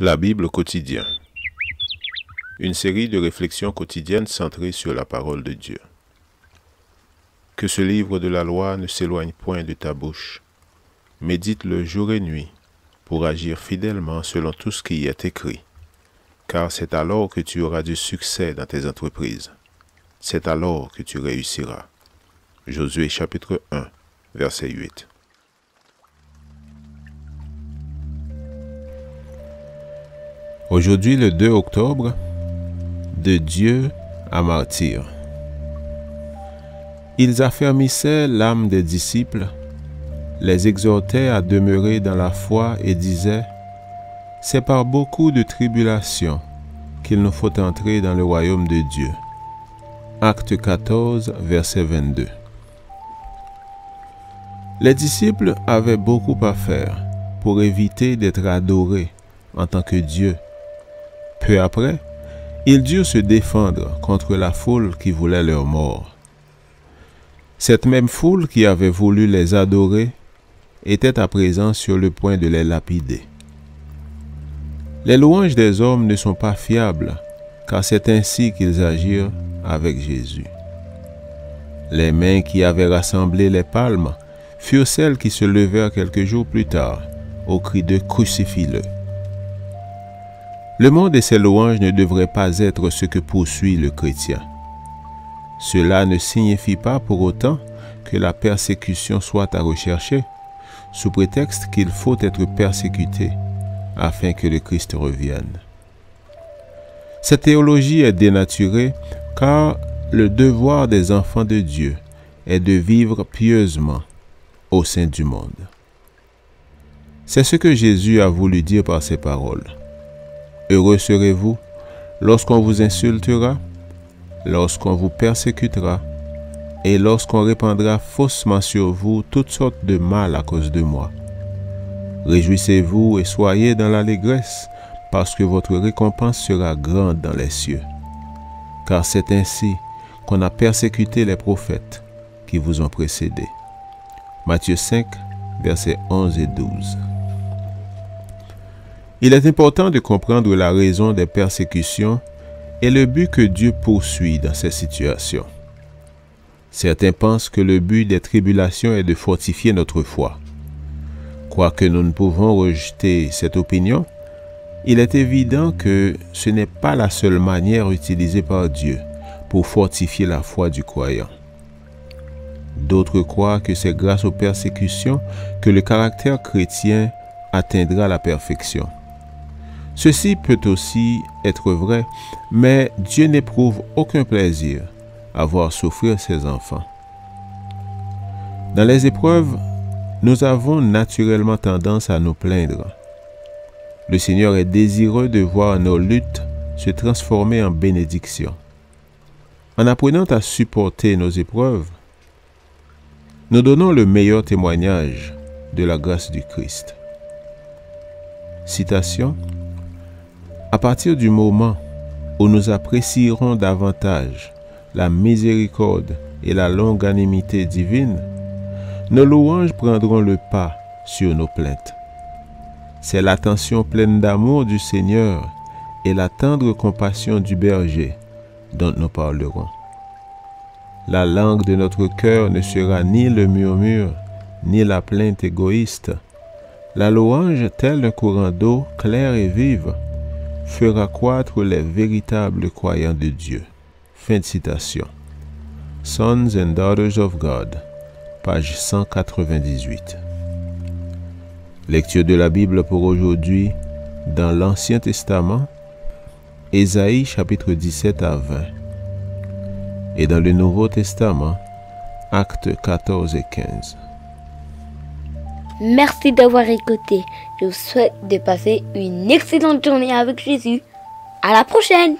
La Bible quotidien. Une série de réflexions quotidiennes centrées sur la parole de Dieu. Que ce livre de la loi ne s'éloigne point de ta bouche. Médite-le jour et nuit, pour agir fidèlement selon tout ce qui y est écrit. Car c'est alors que tu auras du succès dans tes entreprises. C'est alors que tu réussiras. Josué chapitre 1, verset 8. Aujourd'hui, le 2 octobre, de Dieu à martyr. Ils affermissaient l'âme des disciples, les exhortaient à demeurer dans la foi et disaient « C'est par beaucoup de tribulations qu'il nous faut entrer dans le royaume de Dieu. » Acte 14, verset 22. Les disciples avaient beaucoup à faire pour éviter d'être adorés en tant que Dieu. Peu après, ils durent se défendre contre la foule qui voulait leur mort. Cette même foule qui avait voulu les adorer était à présent sur le point de les lapider. Les louanges des hommes ne sont pas fiables, car c'est ainsi qu'ils agirent avec Jésus. Les mains qui avaient rassemblé les palmes furent celles qui se levèrent quelques jours plus tard au cri de « Crucifie-le ». Le monde et ses louanges ne devraient pas être ce que poursuit le chrétien. Cela ne signifie pas pour autant que la persécution soit à rechercher, sous prétexte qu'il faut être persécuté afin que le Christ revienne. Cette théologie est dénaturée car le devoir des enfants de Dieu est de vivre pieusement au sein du monde. C'est ce que Jésus a voulu dire par ces paroles. Heureux serez-vous lorsqu'on vous insultera, lorsqu'on vous persécutera et lorsqu'on répandra faussement sur vous toutes sortes de mal à cause de moi. Réjouissez-vous et soyez dans l'allégresse, parce que votre récompense sera grande dans les cieux. Car c'est ainsi qu'on a persécuté les prophètes qui vous ont précédés. Matthieu 5, versets 11 et 12. Il est important de comprendre la raison des persécutions et le but que Dieu poursuit dans ces situations. Certains pensent que le but des tribulations est de fortifier notre foi. Quoique nous ne pouvons rejeter cette opinion, il est évident que ce n'est pas la seule manière utilisée par Dieu pour fortifier la foi du croyant. D'autres croient que c'est grâce aux persécutions que le caractère chrétien atteindra la perfection. Ceci peut aussi être vrai, mais Dieu n'éprouve aucun plaisir à voir souffrir ses enfants. Dans les épreuves, nous avons naturellement tendance à nous plaindre. Le Seigneur est désireux de voir nos luttes se transformer en bénédiction. En apprenant à supporter nos épreuves, nous donnons le meilleur témoignage de la grâce du Christ. Citation. À partir du moment où nous apprécierons davantage la miséricorde et la longanimité divine, nos louanges prendront le pas sur nos plaintes. C'est l'attention pleine d'amour du Seigneur et la tendre compassion du berger dont nous parlerons. La langue de notre cœur ne sera ni le murmure, ni la plainte égoïste. La louange, tel un courant d'eau claire et vive, fera croître les véritables croyants de Dieu. Fin de citation. Sons and Daughters of God, page 198. Lecture de la Bible pour aujourd'hui dans l'Ancien Testament, Ésaïe chapitre 17 à 20. Et dans le Nouveau Testament, Actes 14 et 15. Merci d'avoir écouté. Je vous souhaite de passer une excellente journée avec Jésus. À la prochaine!